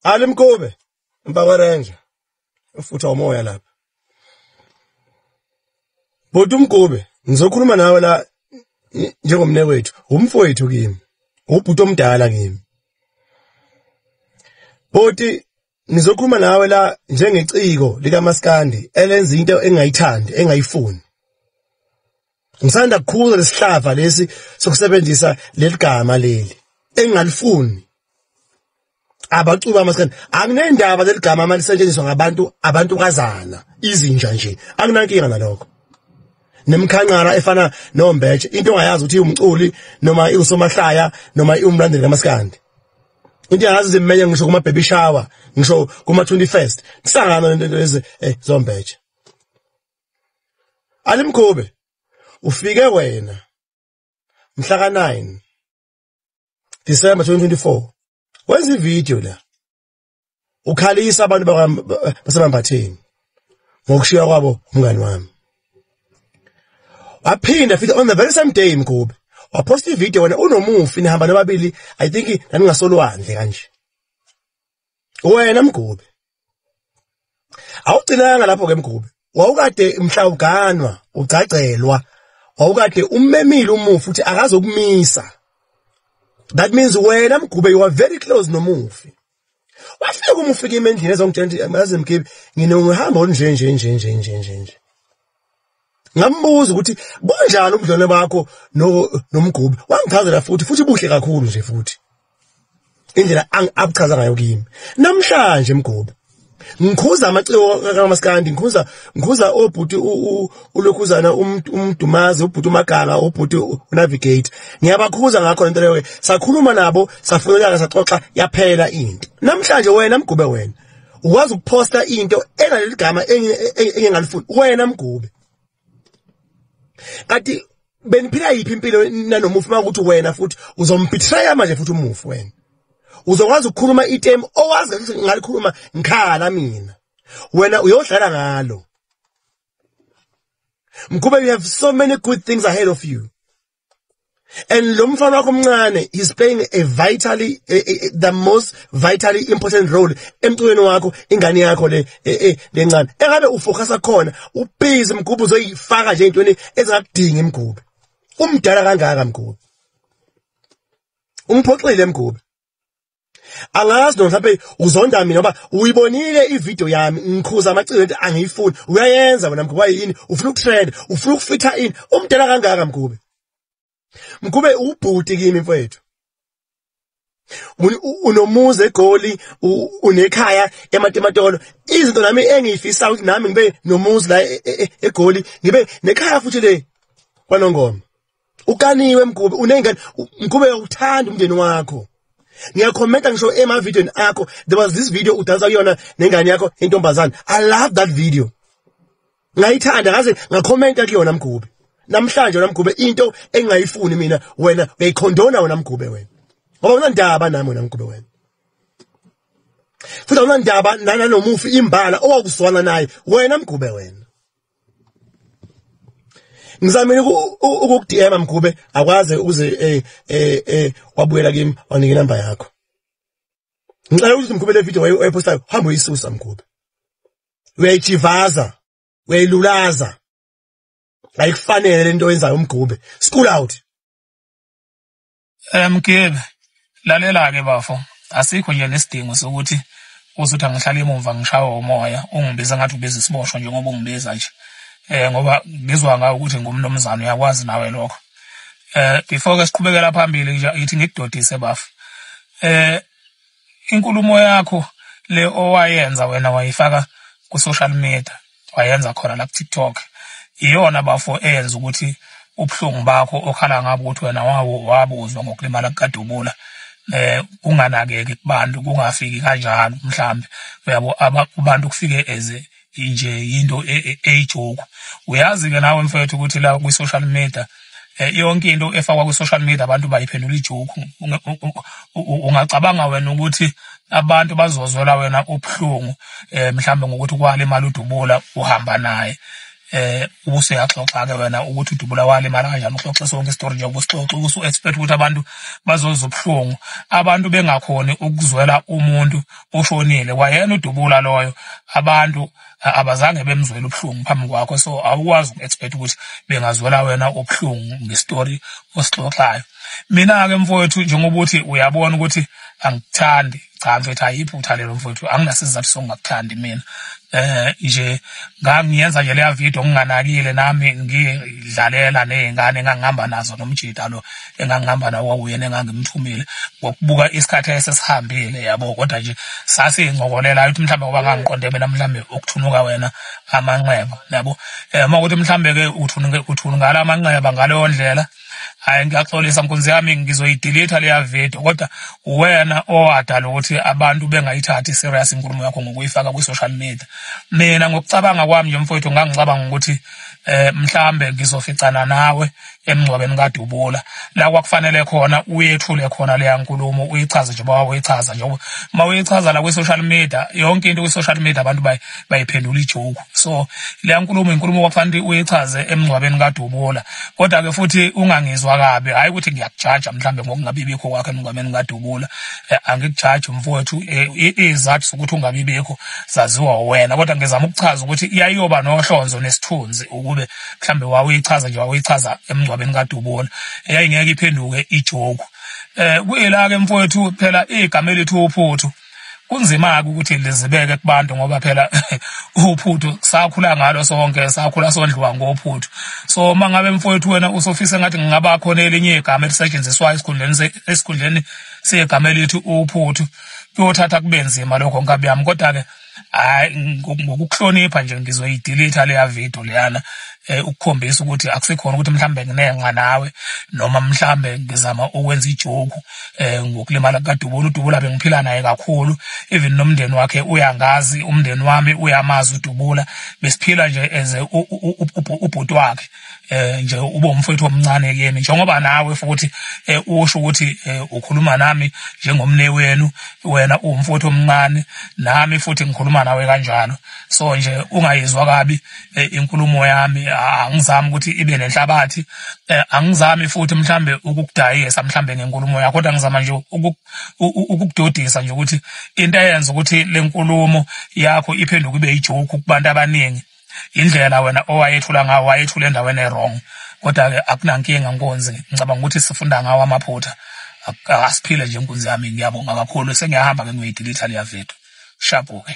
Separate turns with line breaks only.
Ali Mkube Mpaba Ranger ufutha umoya lapha Bhuti Mkube ngizokhuluma nawe la njengomnewethu umfowethu kimi ubhuti omdala kimi Bhuti ngizokhuluma nawe la njengeciko lika Maskandi elenza into engayithandi engayifuni Ngisanda kukhula lesihlava lesi sokusebenzisa leligama leli engalifuni abacuba Maskandi anginendaba leligama malisetshenziswa abantu kazana izinja nje anginankinga nalokho nemkhanqara efana noMbetshe into ongayazi ukuthi umculi noma usomahlaya noma umlandeli kaMaskandi into yazi zimenye ngisho kuma baby shower ngisho kuma 21st kusangana lento lezi zoMbetshe Ali Mkube ufike wena mhla ka9 December 2024 wenza ivideo la ukhalisa abantu basebambatheni ngokushiya kwabo umngani wami waphinda futhi on the very same day Mkube waposta ivideo wena unomufi nihamba nababili I think naningasolwandle kanje wena Mkube awugcinanga lapho ke Mkube wawukade mhla uganwa ucacelwa wawukade ummemile umufi uthi akazokumisa that means wena Mkube you are very close nomufi wafika umufi kimi endlini ezongitshela maze Mkube nginehamba onje ngambuza ukuthi bonjani ubudlone bakho noMgube wangichazela futhi buhle kakhulu nje futhi indlela abuchaza ngayo kimi namhlanje Mgube ngikhuza amaciko kaMaskandi ngikhuza obhuti ulokhuzana umdumazi ubhuti uMaganga ubhuti unavigate ngiyabakhuza ngakho lento leyo sakhuluma nabo safuneka saxoxa yaphela into namhlanje wena Mgube wena ukwazi ukuposta into engaleli gama engalifuni wena Mgube Kati beniphila yiphi impilo nanomufi makuthi wena futhi uzombetray manje futhi umufi wena uzokwazi ukukhuluma item owazi ukuthi ngalikhuluma ngikhala mina wena uyodlala ngalo Mkube you have so many good things ahead of you and lo mfana wakho omncane is playing the most vitally important role emculweni wakho ingane yakho lencane engabe ufocusa khona ubhizi Mkube uzoyifaka nje intweni ezakudinga Mkube umdala kangaka Mkube umphoxile Mkube angazi no mhlawumbe uzonda mina ngoba uyibonile ivideo yami ngikhuza amaciko ento angiyifuni uyayenza wena Mkube yini ufuna ukutrend ufuna ukufitha in umdala kangaka Mkube Mkube ubhuti kimi mfowethu unomuze eGoli unekhaya eMatematolo izinto nami engiyifisa ukuthi nami ngibe nomuzi la eGoli ngibe nekhaya futhi le kwaNongoma ukaniwe Mkube unengane Mkube uyakuthanda umndeni wakho ngiyakhomenta ngisho emavideo akho there was this video udansa kuyona nengane yakho intombazana I love that video ngayithanda ngaze ngakhomenta kuyona Mkube namhlanje wena Mkube into engayifuni mina wena uyayikhondona wena Mkube wena ngoba unandaba nami wena Mkube wena futhi unandaba nanomufi imbala owakuzwana naye wena Mkube wena ngizamile ukukudm Mkube akwaze uze wabuyela kimi wanike inamba yakho ngicela ukuthi Mkube le video wayipostayo hamba uyisusa Mkube uyayijivaza uyayilulaza ayikufanele lento oyenzayo Mkube school out
Mkebe lalela ke bafo asikho nje nesidingo sokuthi uzothi angihlala emuva ngishawa umoya ungibiza ngathi ubiza isiboshwa njengoba ungibiza nje ngoba ngizwa ngayo ukuthi ngumnomzana uyakwazi nawe lokho before ke siqhubekela phambili nje ithi ngikudodise bafo inkulumo yakho le owayenza wena wayifaka ku social media wayenza khona la ku TikTok iyona bafo eyenza ukuthi ubuhlungu bakho okhala ngabo ukuthi wena wabuzwa ngokulimala kuKadubula unganakeki kubantu kungafiki kanjalo mhlambe uyabo abantu kufike eze nje into ejoke uyazi ke nawe mfowethu ukuthi la ku social media yonke into efakwa ku social media abantu bayiphendula ijoke ungacabanga wena ukuthi abantu bazozwela wena ubuhlungu mhlambe ngokuthi kwale imali uDubula uhamba naye ubuseyaxoxa ke wena ukuthi udubula wale imali kanjani uxoxe sonke istory nje ubusixoxa usu expect ukuthi abantu bazozwa ubuhlungu abantu bengakhoni ukuzwela umuntu oshonile wayena udubula loyo abantu abazange bemzwela ubuhlungu phambi kwakho so awukwazi uku-expect ukuthi bengazwela wena ubuhlungu ngestory osixoxayo mina ke mfowethu njengoba uthi uyabona ukuthi angikuthandi cha mfethu ayipho uthalelo mfowethu anginasizathu sokungakuthandi mina nje ngangiyenza nje leya video nginganakile nami ngidlalela nezingane engangihamba nazo nomjida lo engangihamba nawo kwakuyena engangimthumile ngokubuka isikhathi esesihambile yabo kodwa nje sasingcokolela ukuthi mhlambe ngoba ngangiqonde mina mhlambe ukuthunuka wena amanxeba yabo makuthi mhlambe ke uthunungala amanxeba ngaleyo ndlela hayi ngiyaxolisa nkunzi yami ngizoyidelete leya video kodwa wena owadala ukuthi abantu bengayithathi serious inkulumo yakho ngokuyifaka ku social media mina ngokucabanga kwami nje mfowethu ngangicabanga ukuthi mhlambe ngizoficana nawe emngcwabeni kaDubula la kwakufanele khona uyethule khona leya nkulumo uyichaze nje bawayichaza nje mawuyichaza la ku social media yonke into ku social media abantu bayiphendula ijoke so leya inkulumo kwakufanele uyichaze emngcwabeni kaDubula kodwa ke futhi ungangizwa kabi hayi ukuthi ngiyakujudge mhlambe ngokungabibikho kwakhe emngcwabeni kaDubula angikujudge mfowethu izathu sokuthi ungabibikho zaziwa wena kodwa ngizama ukuchaza ukuthi iyayoba nohlonzo nesithunzi ukube mhlambe wawichaza emngcwabeni kaDubula yayingeke iphenduke ijoke kuyila ke mfowethu phela igama lethu uPhuthu kunzima ukuthi lizibeke kubantu ngoba phela uPhuthu sakhula ngalo sonke sakhula sondliwa ngoPhuthu so mangabe mfowethu wena usofisa ngathi ngingaba khona elinye igama elisetshenziswayo esikhundleni segama lethu uPhuthu kuyothatha kubenzima lokho nkabi yami kodwa ke hayi ngokuhlonipha nje ngizoyidelete leya video leyana ukukhombisa ukuthi akusekhona ukuthi mhlambe nginenga nawe noma mhlambe ngizama ukwenza ijoke ngokulimala kaDubula uDubula bengiphila naye kakhulu even nomndeni wakhe uyangazi umndeni wami uyamazi uDubula besiphila nje eze ubhuti wakhe nje ube umfowethu omncane kuyena njengoba nawe futhi usho ukuthi ukhuluma nami njengomne wenu wena umfowethu omncane nami futhi ngikhuluma nawe kanjalo so nje ungayizwa kabi inkulumo yami angizami ukuthi ibe nenhlabathi angizami futhi mhlambe ukukudayisa mhlambe ngenkulumo yakho kodwa ngizama nje ukukudodisa nje ukuthi into eyenza ukuthi lenkulumo yakho iphenduke ibe ijoke kubantu abaningi indlela wena owayethula ngawo wayethula endaweni wrong kodwa ke akunankinga nkonzi ngicabanga ukuthi sifunda ngawo amaphutha akasiphile nje nkunzi yami ngiyabonga kakhulu sengiyahamba ke ngiyidelete leya video shapo ke